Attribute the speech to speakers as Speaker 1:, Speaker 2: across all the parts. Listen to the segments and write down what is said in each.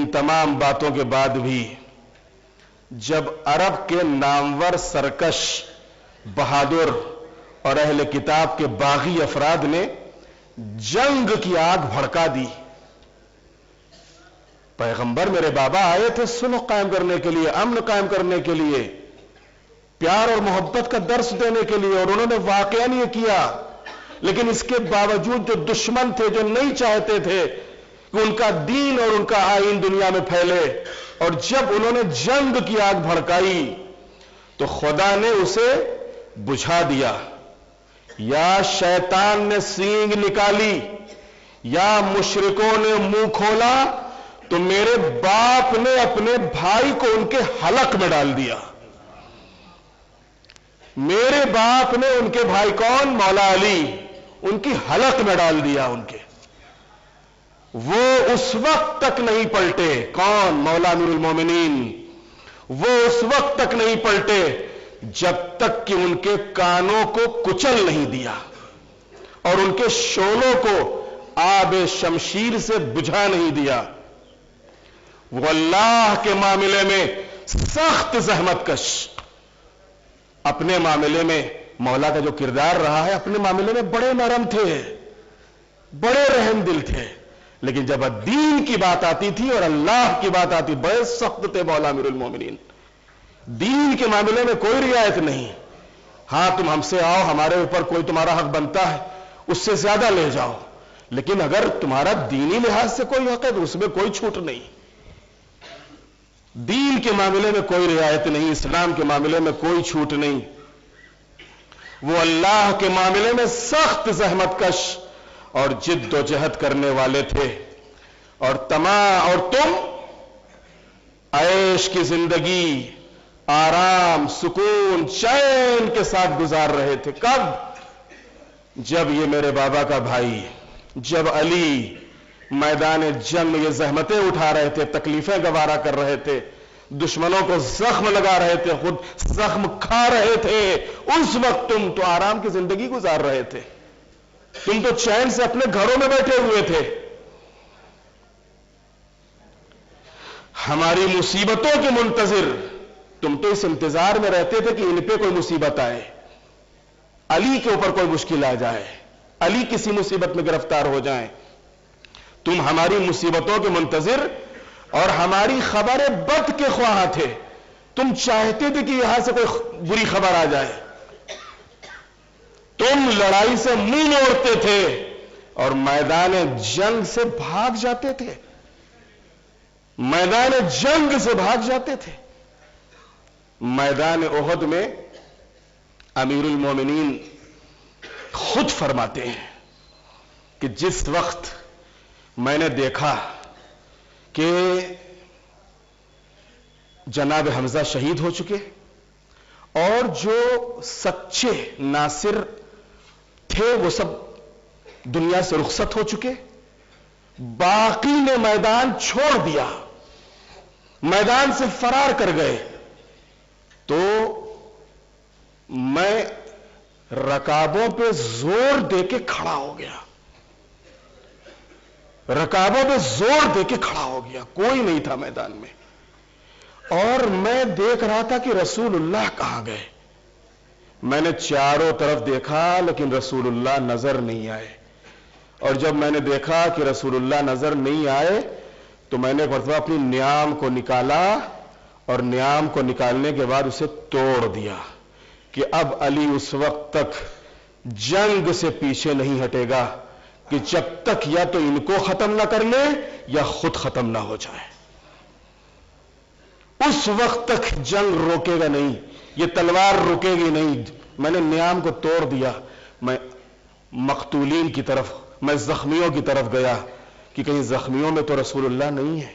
Speaker 1: ان تمام باتوں کے بعد بھی جب عرب کے نامور سرکش بہادر اور اہل کتاب کے باغی افراد نے جنگ کی آگ بھڑکا دی، پیغمبر میرے بابا آئے تھے صلح قائم کرنے کے لیے، امن قائم کرنے کے لیے، پیار اور محبت کا درس دینے کے لیے، اور انہوں نے واقعاً یہ کیا، لیکن اس کے باوجود جو دشمن تھے، جو نہیں چاہتے تھے کہ ان کا دین اور ان کا آئین دنیا میں پھیلے، اور جب انہوں نے جنگ کی آگ بھڑکائی تو خدا نے اسے بجھا دیا۔ یا شیطان نے سینگ نکالی یا مشرکوں نے منہ کھولا تو میرے باپ نے اپنے بھائی کو ان کے حلق میں ڈال دیا۔ میرے باپ نے ان کے بھائی کون؟ مولا علی، ان کی حلق میں ڈال دیا ان کے۔ وہ اس وقت تک نہیں پلٹے، کون؟ مولا امیر المومنین۔ وہ اس وقت تک نہیں پلٹے جب تک کہ ان کے کانوں کو کچل نہیں دیا اور ان کے شعلوں کو آب شمشیر سے بجھا نہیں دیا۔ وہ اللہ کے معاملے میں سخت زحمت کش، اپنے معاملے میں مولا کا جو کردار رہا ہے، اپنے معاملے میں بڑے نرم تھے، بڑے رحم دل تھے، لیکن جب دین کی بات آتی تھی اور اللہ کی بات آتی، بڑے سخت تھے مولا امیر المومنین۔ دین کے معاملے میں کوئی رعایت نہیں، ہاں تم ہم سے آؤ، ہمارے اوپر کوئی تمہارا حق بنتا ہے اس سے زیادہ لے جاؤ، لیکن اگر تمہارا دینی لحاظ سے کوئی حق ہے تو اس میں کوئی چھوٹ نہیں۔ دین کے معاملے میں کوئی رعایت نہیں، اسلام کے معاملے میں کوئی چھوٹ نہیں۔ وہ اللہ کے معاملے میں سخت زحمت کش اور جد و جہد کرنے والے تھے، اور تم عیش کی زندگی آرام، سکون، چین کے ساتھ گزار رہے تھے۔ کب؟ جب یہ میرے بابا کا بھائی، جب علی میدان جنگ میں یہ زحمتیں اٹھا رہے تھے، تکلیفیں گوارا کر رہے تھے، دشمنوں کو زخم لگا رہے تھے، خود زخم کھا رہے تھے، اس وقت تم تو آرام کی زندگی گزار رہے تھے، تم تو چین سے اپنے گھروں میں بیٹھے ہوئے تھے۔ ہماری مصیبتوں کے منتظر تم تو اس انتظار میں رہتے تھے کہ ان پہ کوئی مصیبت آئے، علی کے اوپر کوئی مشکل آ جائے، علی کسی مصیبت میں گرفتار ہو جائیں۔ تم ہماری مصیبتوں کے منتظر اور ہماری خبر بد کے خواہاں تھے، تم چاہتے تھے کہ یہاں سے کوئی بری خبر آ جائے، تم لڑائی سے منہ موڑتے تھے اور میدان جنگ سے بھاگ جاتے تھے، میدان جنگ سے بھاگ جاتے تھے۔ میدان احد میں امیر المومنین خود فرماتے ہیں کہ جس وقت میں نے دیکھا کہ جناب حمزہ شہید ہو چکے اور جو سچے ناصر تھے وہ سب دنیا سے رخصت ہو چکے، باقی نے میدان چھوڑ دیا، میدان سے فرار کر گئے، تو میں رکابوں پہ زور دے کے کھڑا ہو گیا، رکابوں پہ زور دے کے کھڑا ہو گیا، کوئی نہیں تھا میدان میں، اور میں دیکھ رہا تھا کہ رسول اللہ کہاں گئے۔ میں نے چاروں طرف دیکھا لیکن رسول اللہ نظر نہیں آئے، اور جب میں نے دیکھا کہ رسول اللہ نظر نہیں آئے تو میں نے ایک مرتبہ اپنی نیام کو نکالا، اور نیام کو نکالنے کے بعد اسے توڑ دیا کہ اب علی اس وقت تک جنگ سے پیچھے نہیں ہٹے گا کہ جب تک یا تو ان کو ختم نہ کر لے یا خود ختم نہ ہو جائے، اس وقت تک جنگ روکے گا نہیں، یہ تلوار رکے گی نہیں۔ میں نے نیام کو توڑ دیا، میں مقتولین کی طرف، میں زخمیوں کی طرف گیا کہ کہیں زخمیوں میں تو رسول اللہ نہیں ہے،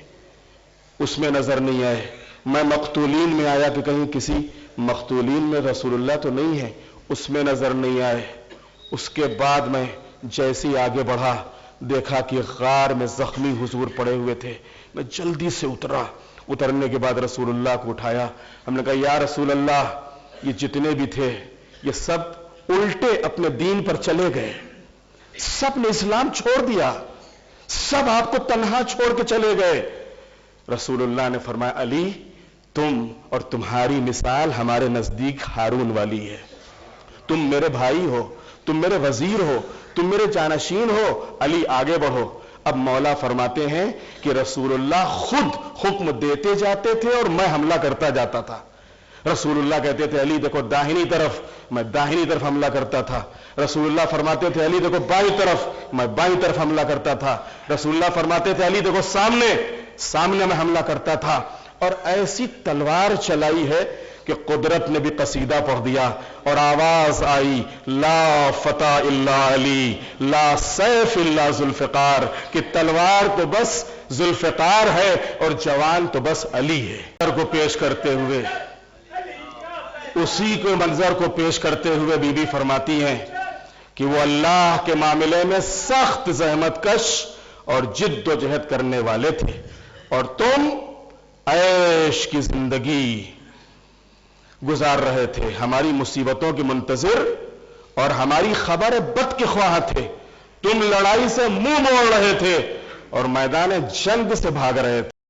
Speaker 1: اس میں نظر نہیں آئے۔ میں مقتولین میں آیا کہ کہیں کسی مقتولین میں رسول اللہ تو نہیں ہے، اس میں نظر نہیں آئے۔ اس کے بعد میں جیسے ہی آگے بڑھا دیکھا کہ غار میں زخمی حضور پڑے ہوئے تھے، میں جلدی سے اترا، اترنے کے بعد رسول اللہ کو اٹھایا، ہم نے کہا یا رسول اللہ، یہ جتنے بھی تھے یہ سب الٹے اپنے دین پر چلے گئے، سب نے اسلام چھوڑ دیا، سب آپ کو تنہا چھوڑ کے چلے گئے، رسول اللہ نے فرمایا علی تم اور تمہاری مثال ہمارے نزدیک ہارون والی ہے، تم میرے بھائی ہو، تم میرے وزیر ہو، تم میرے جانشین ہو، علی آگے بڑھو۔ اب مولا فرماتے ہیں کہ رسول اللہ خود حکم دیتے جاتے تھے اور میں حملہ کرتا جاتا تھا۔ رسول اللہ کہتے تھے علی دیکھو داہنی طرف، میں داہنی طرف حملہ کرتا تھا۔ رسول اللہ فرماتے تھے علی دیکھو بائیں طرف، میں بائیں طرف حملہ کرتا تھا۔ رسول اللہ فرماتے تھے علی دیکھو سامنے میں حملہ کرتا تھا۔ اور ایسی تلوار چلائی ہے کہ قدرت نے بھی قصیدہ پڑھ دیا اور آواز آئی لا فتح الا علی لا سیف الا ذوالفقار، کہ تلوار تو بس ذوالفقار ہے اور جوان تو بس علی ہے۔ کو پیش کرتے ہوئے اسی کو منظر کو پیش کرتے ہوئے بی بی فرماتی ہیں کہ وہ اللہ کے معاملے میں سخت زحمت کش اور جد و جہد کرنے والے تھے، اور تم عیش کی زندگی گزار رہے تھے، ہماری مصیبتوں کے منتظر اور ہماری خبر بد کے خواہ تھے۔ تم لڑائی سے منہ موڑ رہے تھے اور میدان جنگ سے بھاگ رہے تھے۔